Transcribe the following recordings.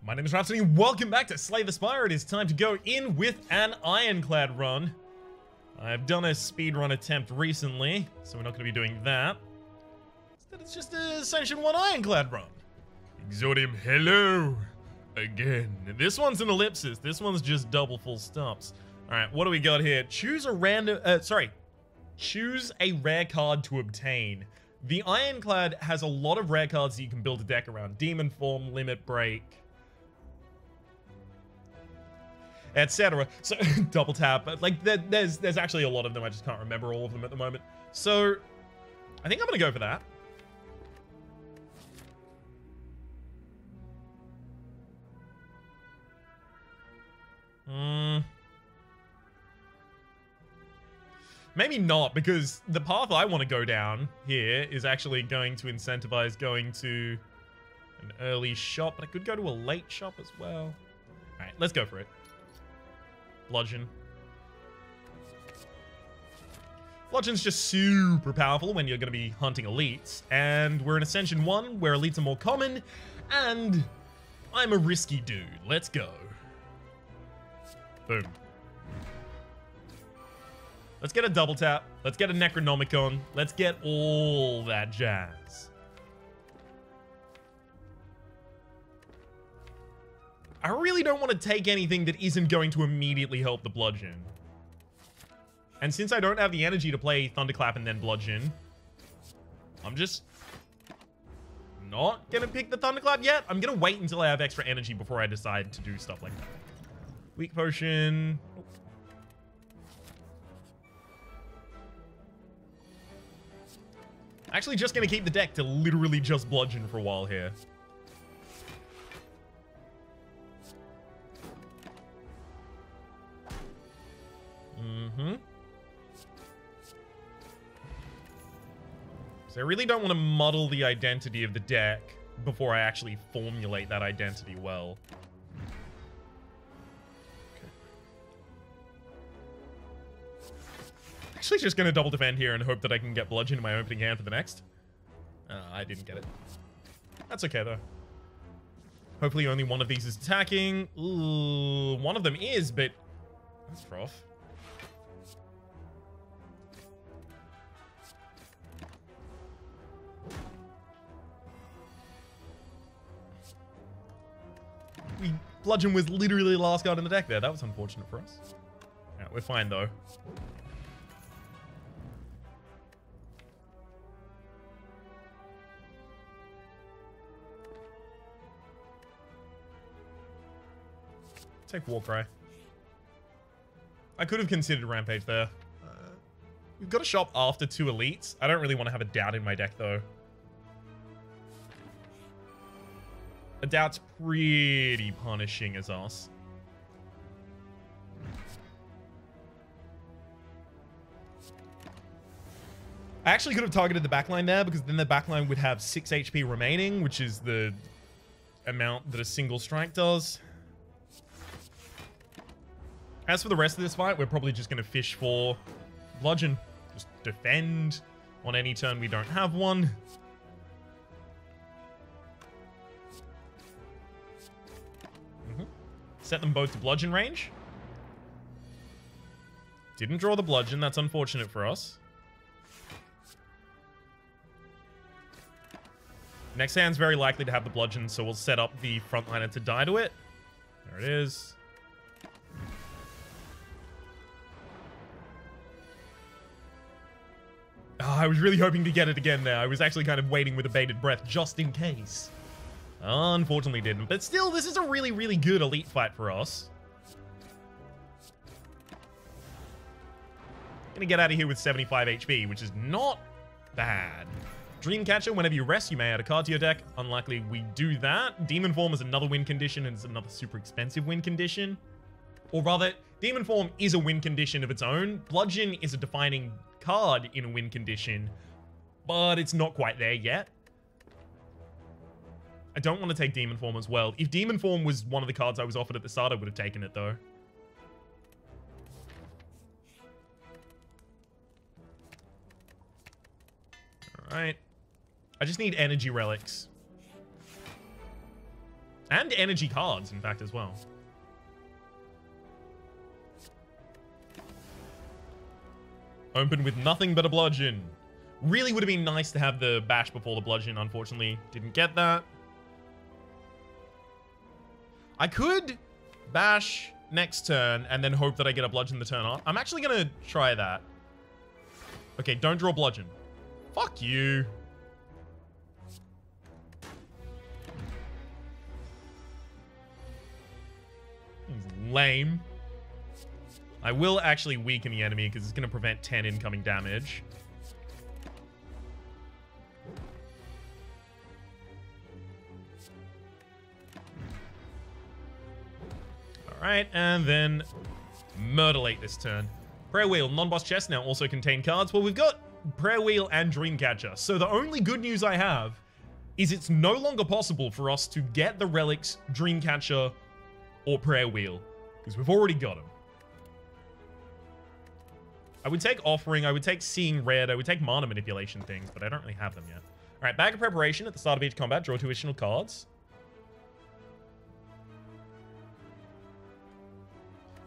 My name is Rhapsody, and welcome back to Slay the Spire. It is time to go in with an Ironclad run. I've done a speedrun attempt recently, so we're not going to be doing that. Instead, it's just a Ascension 1 Ironclad run. Exordium, hello again. This one's an ellipsis. This one's just double full stops. Alright, what do we got here? Choose a rare card to obtain. The Ironclad has a lot of rare cards that you can build a deck around. Demon Form, Limit Break, etc. So double tap, but like there's actually a lot of them. I just can't remember all of them at the moment. So I think I'm gonna go for that. Maybe not, because the path I want to go down here is actually going to incentivize going to an early shop, but I could go to a late shop as well. Alright, let's go for it. Bludgeon. Bludgeon's just super powerful when you're going to be hunting elites, and we're in Ascension 1 where elites are more common, and I'm a risky dude. Let's go. Boom. Let's get a double tap. Let's get a Necronomicon. Let's get all that jazz. I really don't want to take anything that isn't going to immediately help the Bludgeon. And since I don't have the energy to play Thunderclap and then Bludgeon, I'm just not going to pick the Thunderclap yet. I'm going to wait until I have extra energy before I decide to do stuff like that. Weak Potion. Actually just going to keep the deck to literally just Bludgeon for a while here. So I really don't want to muddle the identity of the deck before I actually formulate that identity well. Okay. Actually just going to double defend here and hope that I can get Bludgeon in my opening hand for the next. I didn't get it. That's okay though. Hopefully only one of these is attacking. Ooh, one of them is, but that's rough. Bludgeon was literally the last card in the deck there. That was unfortunate for us. Yeah, we're fine though. Take Warcry. I could have considered Rampage there. We've got a shop after 2 elites. I don't really want to have a doubt in my deck though. A doubt's pretty punishing as us. I actually could have targeted the backline there, because then the backline would have 6 HP remaining, which is the amount that a single strike does. As for the rest of this fight, we're probably just going to fish for Bludgeon. Just defend on any turn we don't have one. Set them both to Bludgeon range. Didn't draw the Bludgeon. That's unfortunate for us. Next hand's very likely to have the Bludgeon, so we'll set up the frontliner to die to it. There it is. Oh, I was really hoping to get it again there. I was actually kind of waiting with a bated breath just in case. Unfortunately didn't. But still, this is a really, really good elite fight for us. Gonna get out of here with 75 HP, which is not bad. Dreamcatcher, whenever you rest, you may add a card to your deck. Unlikely we do that. Demon Form is another win condition, and it's another super expensive win condition. Or rather, Demon Form is a win condition of its own. Bludgeon is a defining card in a win condition, but it's not quite there yet. I don't want to take Demon Form as well. If Demon Form was one of the cards I was offered at the start, I would have taken it though. Alright. I just need energy relics. And energy cards, in fact, as well. Open with nothing but a bludgeon. Really would have been nice to have the bash before the bludgeon. Unfortunately, didn't get that. I could bash next turn and then hope that I get a bludgeon the turn off. I'm actually going to try that. Okay, don't draw bludgeon. Fuck you. He's lame. I will actually weaken the enemy because it's going to prevent 10 incoming damage. Alright, and then Murderlate this turn. Prayer Wheel, non-boss chests now also contain cards. Well, we've got Prayer Wheel and Dreamcatcher. So the only good news I have is it's no longer possible for us to get the relics, Dreamcatcher, or Prayer Wheel, because we've already got them. I would take Offering, I would take Seeing Red, I would take Mana Manipulation things, but I don't really have them yet. Alright, Bag of Preparation at the start of each combat, draw 2 additional cards.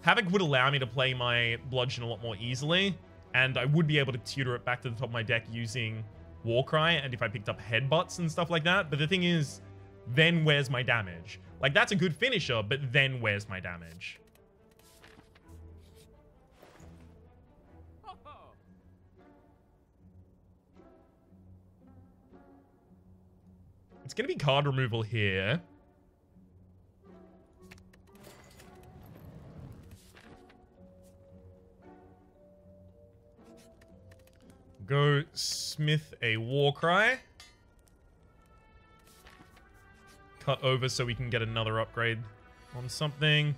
Havoc would allow me to play my Bludgeon a lot more easily, and I would be able to tutor it back to the top of my deck using Warcry, and if I picked up Headbutts and stuff like that. But the thing is, then where's my damage? Like, that's a good finisher, but then where's my damage? It's going to be card removal here. Go smith a Warcry. Cut over so we can get another upgrade on something.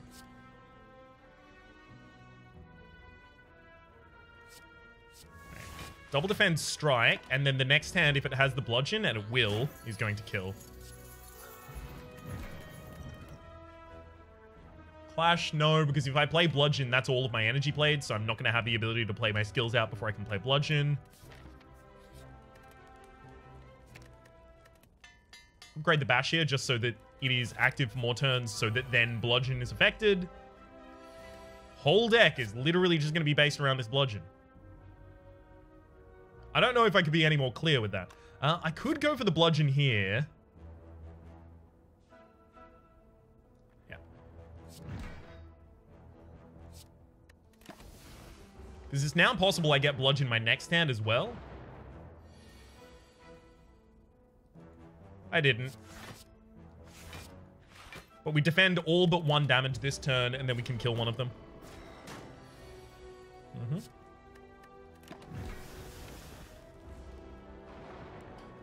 Double defend strike, and then the next hand, if it has the bludgeon, and it will, is going to kill. Clash, no, because if I play bludgeon, that's all of my energy played, so I'm not going to have the ability to play my skills out before I can play bludgeon. Upgrade the bash here just so that it is active for more turns, so that then bludgeon is affected. Whole deck is literally just going to be based around this bludgeon. I don't know if I could be any more clear with that. I could go for the bludgeon here. Yeah. Because it's now possible I get bludgeon my next hand as well. I didn't. But we defend all but 1 damage this turn, and then we can kill one of them.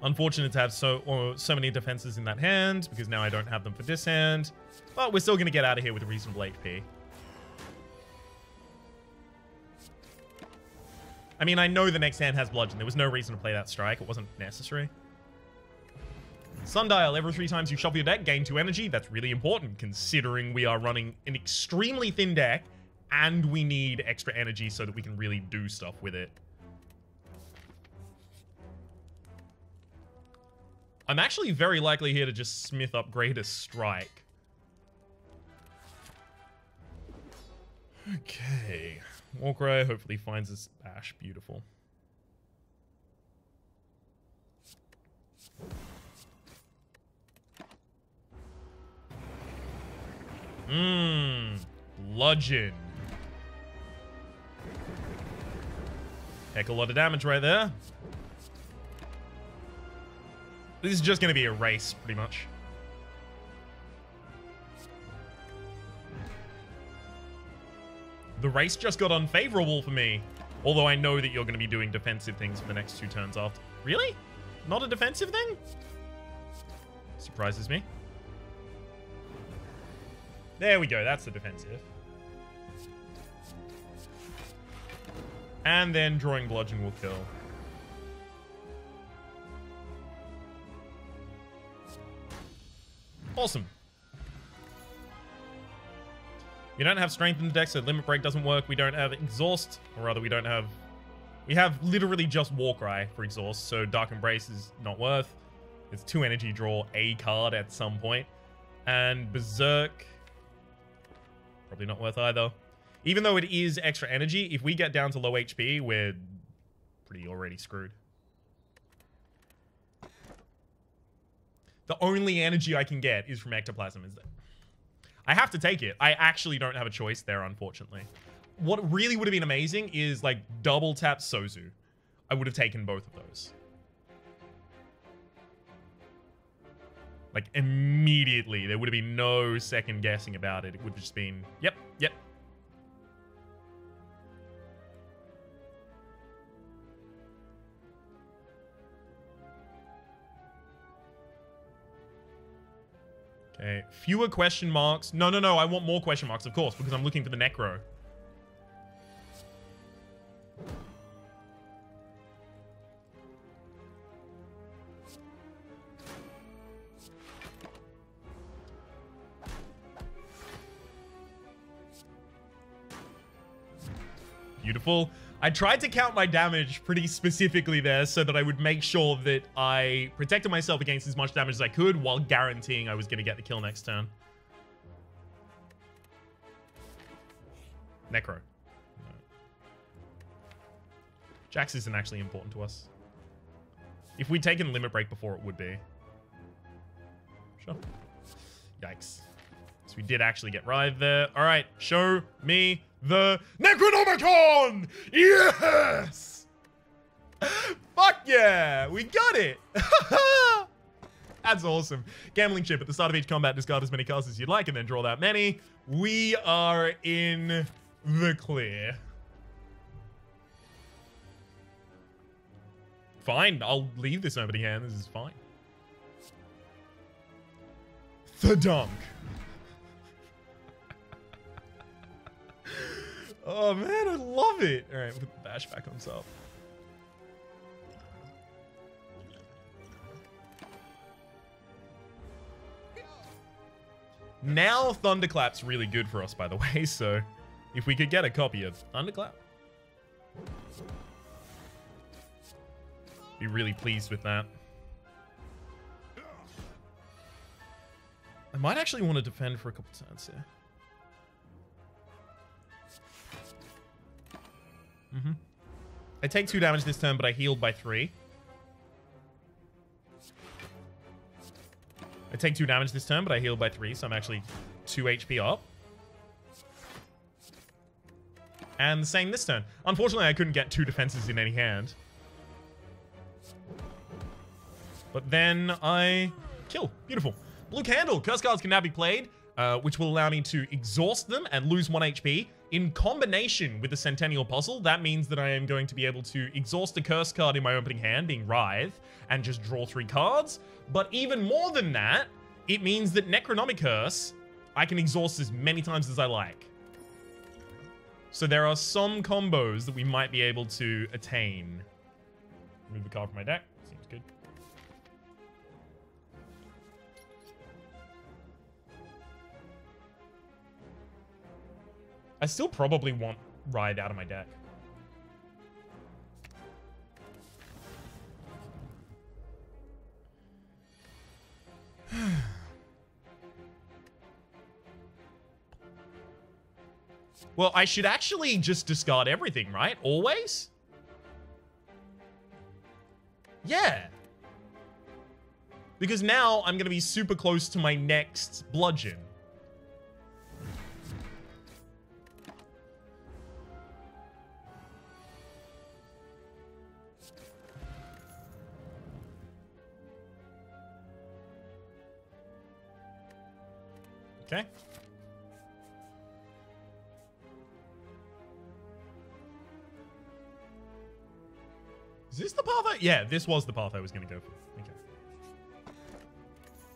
Unfortunate to have so many defenses in that hand, because now I don't have them for this hand. But we're still going to get out of here with a reasonable HP. I mean, I know the next hand has bludgeon. There was no reason to play that strike. It wasn't necessary. Sundial, every 3 times you shuffle your deck, gain 2 energy. That's really important, considering we are running an extremely thin deck, and we need extra energy so that we can really do stuff with it. I'm actually very likely here to just smith upgrade a strike. Okay. Warcry hopefully finds this bash beautiful. Bludgeon. Heck, a lot of damage right there. This is just going to be a race, pretty much. The race just got unfavorable for me. Although I know that you're going to be doing defensive things for the next 2 turns after. Really? Not a defensive thing? Surprises me. There we go. That's the defensive. And then drawing bludgeon will kill. Awesome. We don't have strength in the deck, so limit break doesn't work. We don't have exhaust, or rather we don't have... We have literally just Warcry for exhaust, so Dark Embrace is not worth. It's 2 energy, draw a card at some point. And Berserk. Probably not worth either. Even though it is extra energy, if we get down to low HP, we're pretty already screwed. The only energy I can get is from Ectoplasm. I have to take it. I actually don't have a choice there, unfortunately. What really would have been amazing is like double tap Sozu. I would have taken both of those. Like immediately. There would have been no second guessing about it. It would have just been, yep, yep. Okay, fewer question marks. No, no, no, I want more question marks, of course, because I'm looking for the Necro. Beautiful. I tried to count my damage pretty specifically there so that I would make sure that I protected myself against as much damage as I could while guaranteeing I was going to get the kill next turn. Necro. No. Jax isn't actually important to us. If we'd taken Limit Break before, it would be. Sure. Yikes. So we did actually get Writhe there. All right, show me the Necronomicon! Yes! Fuck yeah! We got it! That's awesome. Gambling chip. At the start of each combat, discard as many cards as you'd like and then draw that many. We are in the clear. Fine, I'll leave this nobody hand. This is fine. The dunk. Oh man, I love it. All right, we'll put the bash back on top. Now Thunderclap's really good for us, by the way, so if we could get a copy of Thunderclap, be really pleased with that. I might actually want to defend for a couple turns here. I take 2 damage this turn, but I healed by 3. I take 2 damage this turn, but I healed by 3, so I'm actually 2 HP up. And the same this turn. Unfortunately, I couldn't get 2 defenses in any hand. But then I kill. Beautiful. Blue Candle. Curse cards can now be played, which will allow me to exhaust them and lose 1 HP. In combination with the Centennial Puzzle, that means that I am going to be able to exhaust a curse card in my opening hand, being Writhe, and just draw 3 cards. But even more than that, it means that Necronomic Curse, I can exhaust as many times as I like. So there are some combos that we might be able to attain. Remove the card from my deck. Seems good. I still probably want Writhe out of my deck. Well, I should actually just discard everything, right? Always? Yeah. Because now I'm going to be super close to my next Bludgeon. Okay. Is this the path yeah, this was the path I was going to go for. Okay.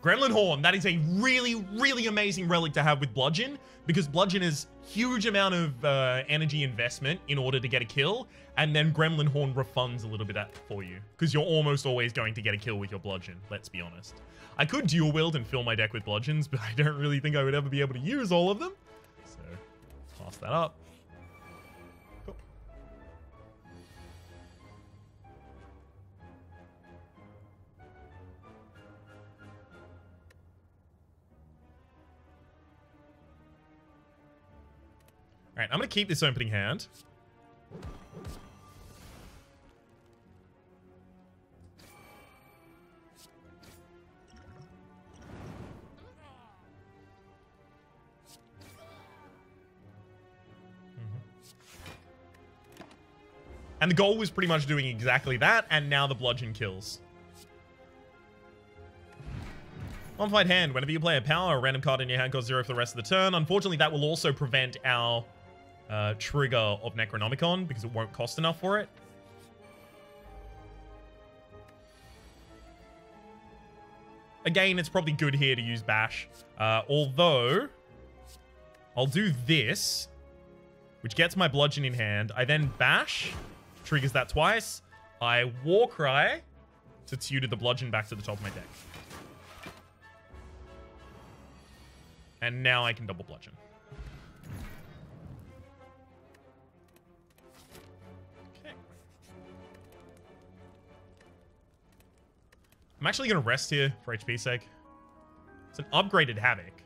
Gremlin Horn. That is a really, really amazing relic to have with Bludgeon, because Bludgeon is huge amount of energy investment in order to get a kill, and then Gremlin Horn refunds a little bit for you, because you're almost always going to get a kill with your Bludgeon, let's be honest. I could dual wield and fill my deck with Bludgeons, but I don't really think I would ever be able to use all of them. So, pass that up. Cool. Alright, I'm going to keep this opening hand. And the goal was pretty much doing exactly that, and now the bludgeon kills. Mummified Hand. Whenever you play a power, a random card in your hand costs 0 for the rest of the turn. Unfortunately, that will also prevent our trigger of Necronomicon, because it won't cost enough for it. Again, it's probably good here to use Bash. Although, I'll do this, which gets my bludgeon in hand. I then Bash, triggers that twice. I Warcry to tutor the bludgeon back to the top of my deck. And now I can double bludgeon. Okay. I'm actually going to rest here for HP's sake. It's an upgraded Havoc.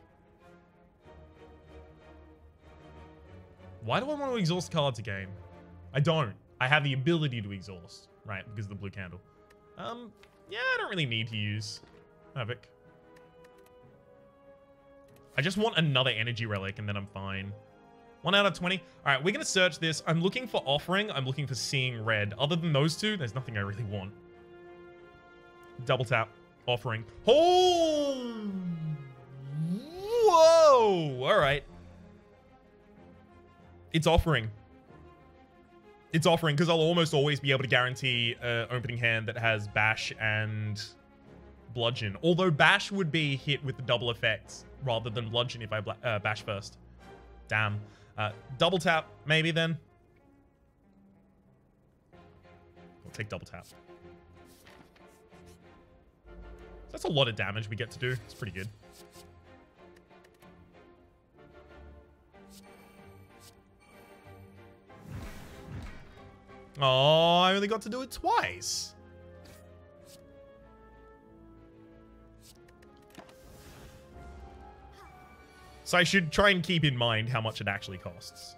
Why do I want to exhaust cards again? I don't. I have the ability to exhaust, right? Because of the blue candle. Yeah, I don't really need to use Havoc. I just want another energy relic and then I'm fine. 1 out of 20. All right, we're going to search this. I'm looking for Offering. I'm looking for Seeing Red. Other than those two, there's nothing I really want. Double tap. Offering. Oh! Whoa! All right. It's Offering. It's Offering because I'll almost always be able to guarantee an opening hand that has Bash and Bludgeon. Although Bash would be hit with the double effects rather than Bludgeon if I Bash first. Damn. Double tap, maybe then. We'll take double tap. That's a lot of damage we get to do. It's pretty good. Oh, I only got to do it twice. So I should try and keep in mind how much it actually costs.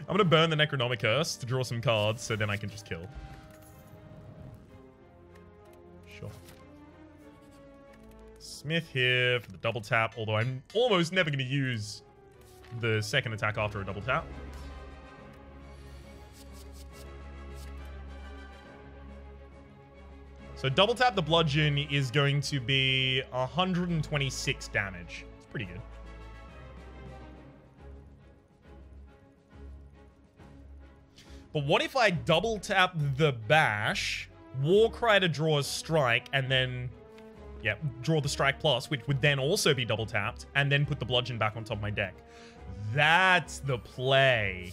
I'm going to burn the Necronomic Curse to draw some cards, so then I can just kill. Sure. Smith here for the double tap, although I'm almost never going to use the second attack after a double tap. So double tap the bludgeon is going to be 126 damage. It's pretty good. But what if I double tap the bash, Warcry to draw a strike, and then, yeah, draw the strike plus, which would then also be double tapped, and then put the bludgeon back on top of my deck. That's the play.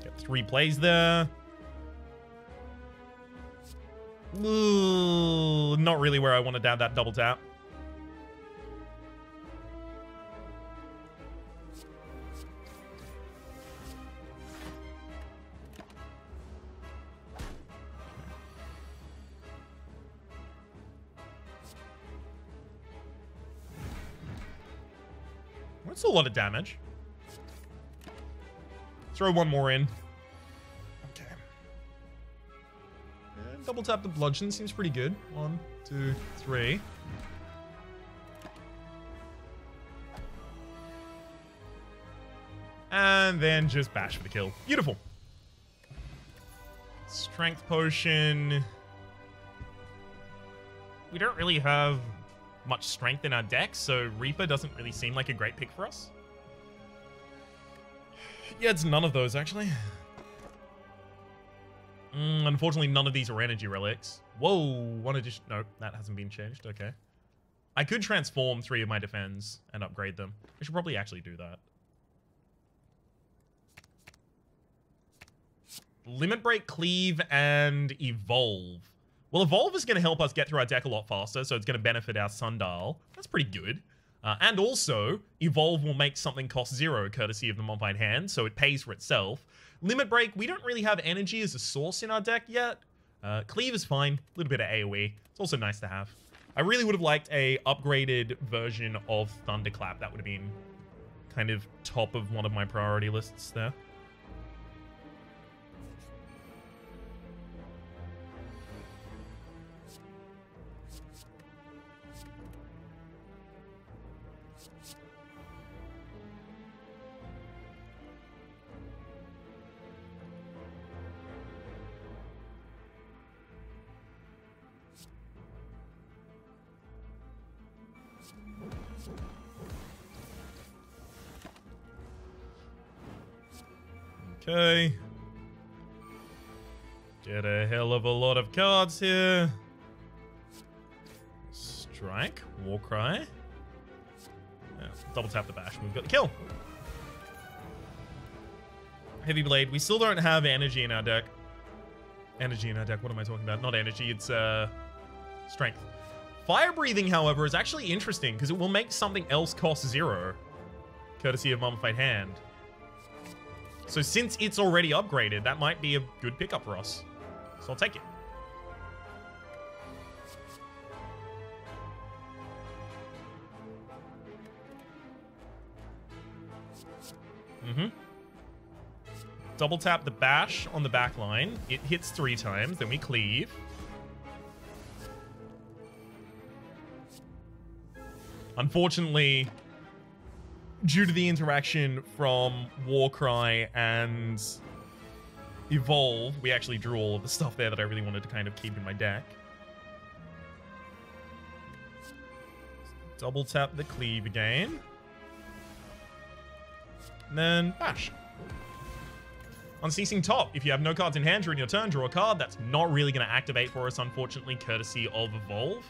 Get 3 plays there. Ooh, not really where I want to have that double tap. That's a lot of damage. Throw one more in. Okay. And double tap the bludgeon seems pretty good. 1, 2, 3. And then just bash for the kill. Beautiful. Strength potion. We don't really have much strength in our deck, so Reaper doesn't really seem like a great pick for us. Yeah, it's none of those, actually. Unfortunately, none of these are energy relics. Whoa, one addition. Nope, that hasn't been changed. Okay. I could transform 3 of my defense and upgrade them. I should probably actually do that. Limit Break, Cleave, and Evolve. Well, Evolve is going to help us get through our deck a lot faster, so it's going to benefit our Sundial. That's pretty good. And also, Evolve will make something cost 0, courtesy of the Mummified Hand, so it pays for itself. Limit Break, we don't really have energy as a source in our deck yet. Cleave is fine. A little bit of AoE. It's also nice to have. I really would have liked a upgraded version of Thunderclap. That would have been kind of top of one of my priority lists there. Okay. Get a hell of a lot of cards here. Strike. Warcry. Yeah, double tap the bash. We've got the kill. Heavy Blade. We still don't have energy in our deck. Energy in our deck. What am I talking about? Not energy. It's strength. Fire Breathing, however, is actually interesting because it will make something else cost 0. Courtesy of Mummified Hand. So since it's already upgraded, that might be a good pickup for us. So I'll take it. Double tap the bash on the back line. It hits 3 times, then we cleave. Unfortunately, due to the interaction from Warcry and Evolve, we actually drew all of the stuff there that I really wanted to kind of keep in my deck. Double tap the cleave again. And then bash. Unceasing Top. If you have no cards in hand during your turn, draw a card. That's not really going to activate for us, unfortunately, courtesy of Evolve.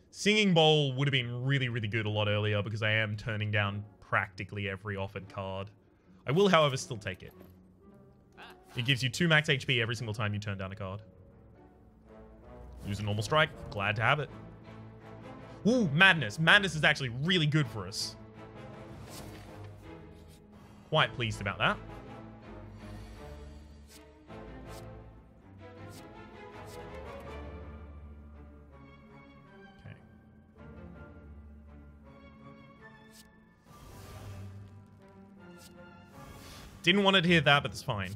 Singing Bowl would have been really, really good a lot earlier because I am turning down practically every offered card. I will, however, still take it. It gives you 2 max HP every single time you turn down a card. Use a normal strike. Glad to have it. Ooh, Madness. Madness is actually really good for us. Quite pleased about that. Okay. Didn't want to hear that, but it's fine.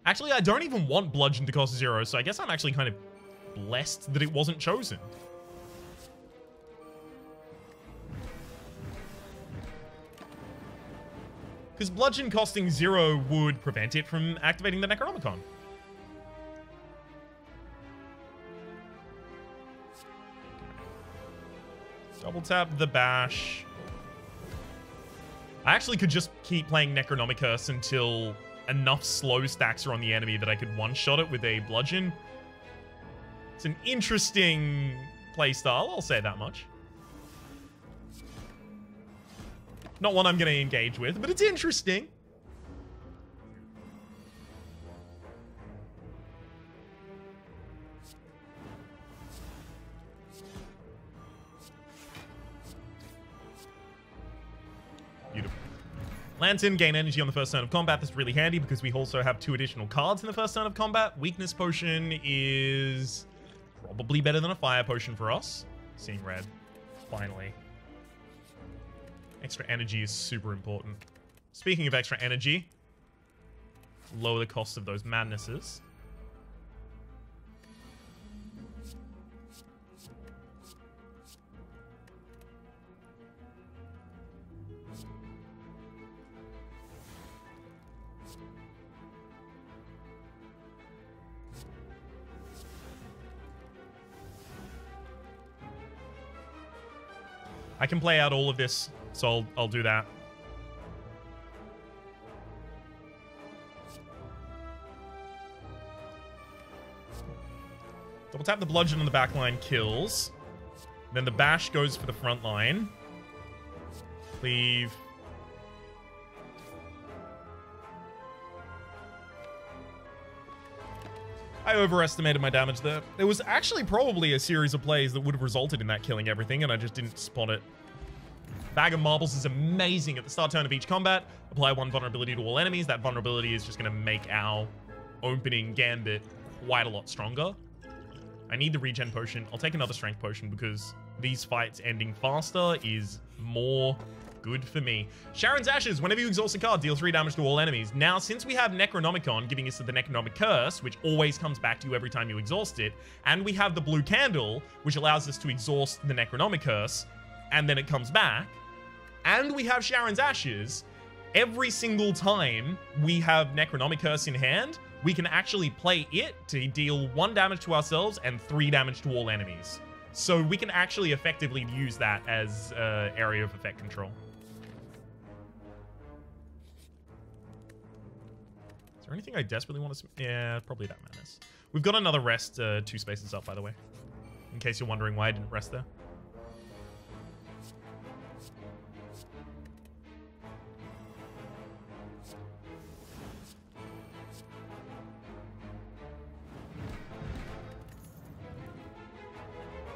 Actually, I don't even want Bludgeon to cost 0, so I guess I'm actually kind of blessed that it wasn't chosen. Because Bludgeon costing 0 would prevent it from activating the Necronomicon. Double tap the bash. I actually could just keep playing Necronomicus until enough slow stacks are on the enemy that I could one-shot it with a Bludgeon. It's an interesting playstyle, I'll say that much. Not one I'm going to engage with, but it's interesting. Beautiful. Lantern, gain energy on the first turn of combat. That's really handy because we also have 2 additional cards in the first turn of combat. Weakness Potion is probably better than a Fire Potion for us. Seeing red. Finally. Extra energy is super important. Speaking of extra energy, lower the cost of those madnesses. I can play out all of this, so I'll do that. Double tap the Bludgeon on the back line, kills. Then the bash goes for the front line. Cleave. I overestimated my damage there. There was actually probably a series of plays that would have resulted in that killing everything, and I just didn't spot it. Bag of Marbles is amazing. At the start turn of each combat, apply 1 vulnerability to all enemies. That vulnerability is just going to make our opening gambit quite a lot stronger. I need the regen potion. I'll take another strength potion because these fights ending faster is more good for me. Sharon's Ashes. Whenever you exhaust a card, deal 3 damage to all enemies. Now, since we have Necronomicon giving us the Necronomic Curse, which always comes back to you every time you exhaust it, and we have the blue candle, which allows us to exhaust the Necronomic Curse, and then it comes back, and we have Sharon's Ashes, every single time we have Necronomic Curse in hand, we can actually play it to deal 1 damage to ourselves and 3 damage to all enemies. So we can actually effectively use that as area of effect control. Is there anything I desperately want to... Yeah, probably that madness. We've got another rest 2 spaces up, by the way. In case you're wondering why I didn't rest there.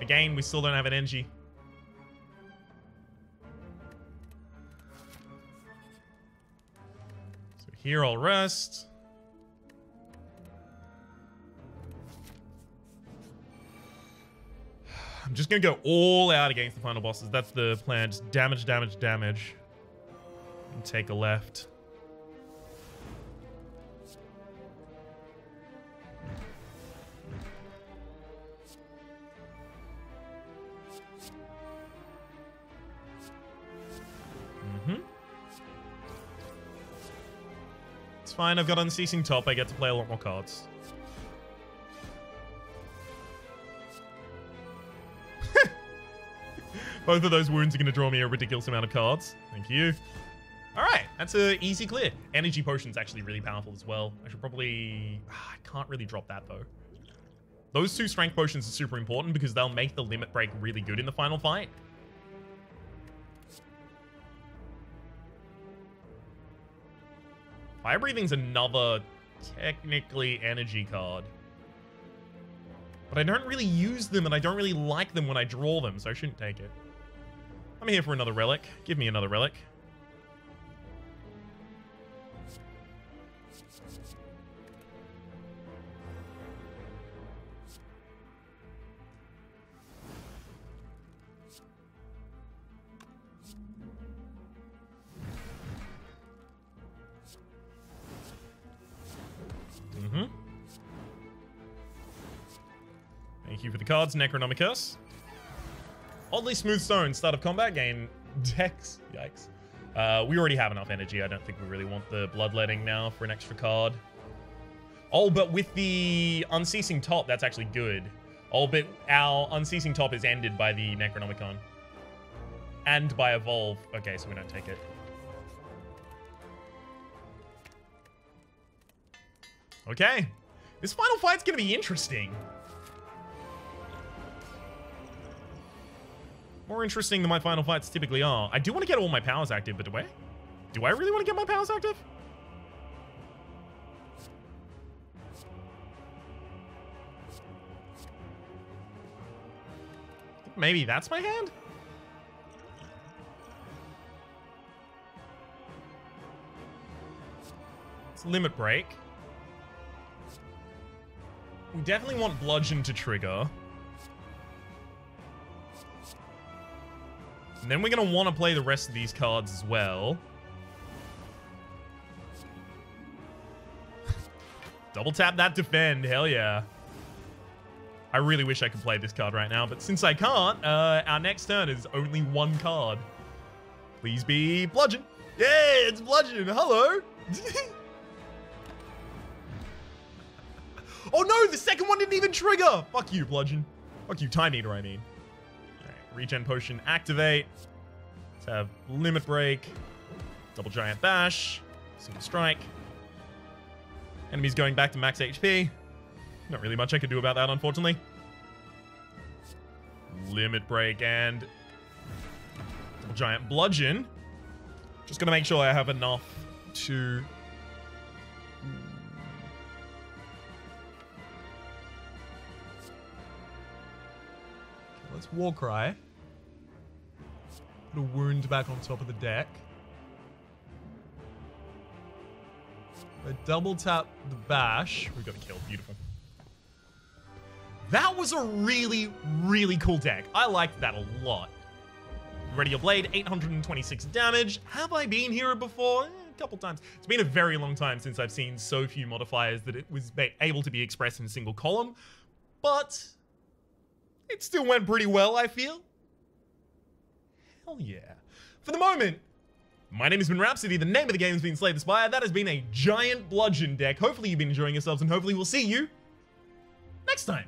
Again, we still don't have an energy. So here I'll rest. I'm just going to go all out against the final bosses. That's the plan. Just damage, damage, damage. And take a left. It's fine. I've got Unceasing Top. I get to play a lot more cards. Both of those wounds are going to draw me a ridiculous amount of cards. Thank you. All right. That's an easy clear. Energy Potion's actually really powerful as well. I should probably... I can't really drop that, though. Those 2 Strength Potions are super important because they'll make the Limit Break really good in the final fight. Fire Breathing's another technically energy card. But I don't really use them and I don't really like them when I draw them, so I shouldn't take it. I'm here for another relic. Give me another relic. Thank you for the cards, Necronomicus. Oddly Smooth Stone, start of combat, gain Dex. Yikes. We already have enough energy. I don't think we really want the Bloodletting now for an extra card. Oh, but with the Unceasing Top, that's actually good. Oh, but our Unceasing Top is ended by the Necronomicon. And by Evolve. Okay, so we don't take it. Okay. This final fight's gonna be interesting. More interesting than my final fights typically are. I do want to get all my powers active, but do I really want to get my powers active? Maybe that's my hand? It's Limit Break. We definitely want Bludgeon to trigger. And then we're going to want to play the rest of these cards as well. Double tap that defend. Hell yeah. I really wish I could play this card right now, but since I can't, our next turn is only 1 card. Please be Bludgeon. Yeah, it's Bludgeon. Hello. Oh no, the second one didn't even trigger. Fuck you, Bludgeon. Fuck you, Time Eater, I mean. Regen Potion activate. Let's have Limit Break. Double Giant Bash. Single Strike. Enemies going back to max HP. Not really much I can do about that, unfortunately. Limit Break and Double Giant Bludgeon. Just gonna make sure I have enough to... Let's Warcry. Put a wound back on top of the deck. I double tap the bash. We got a kill. Beautiful. That was a really, really cool deck. I liked that a lot. Ready your blade, 826 damage. Have I been here before? A couple times. It's been a very long time since I've seen so few modifiers that it was able to be expressed in a single column. But it still went pretty well, I feel. Hell yeah. For the moment, my name has been Rhapsody. The name of the game has been Slay the Spire. That has been a giant bludgeon deck. Hopefully you've been enjoying yourselves, and hopefully we'll see you next time.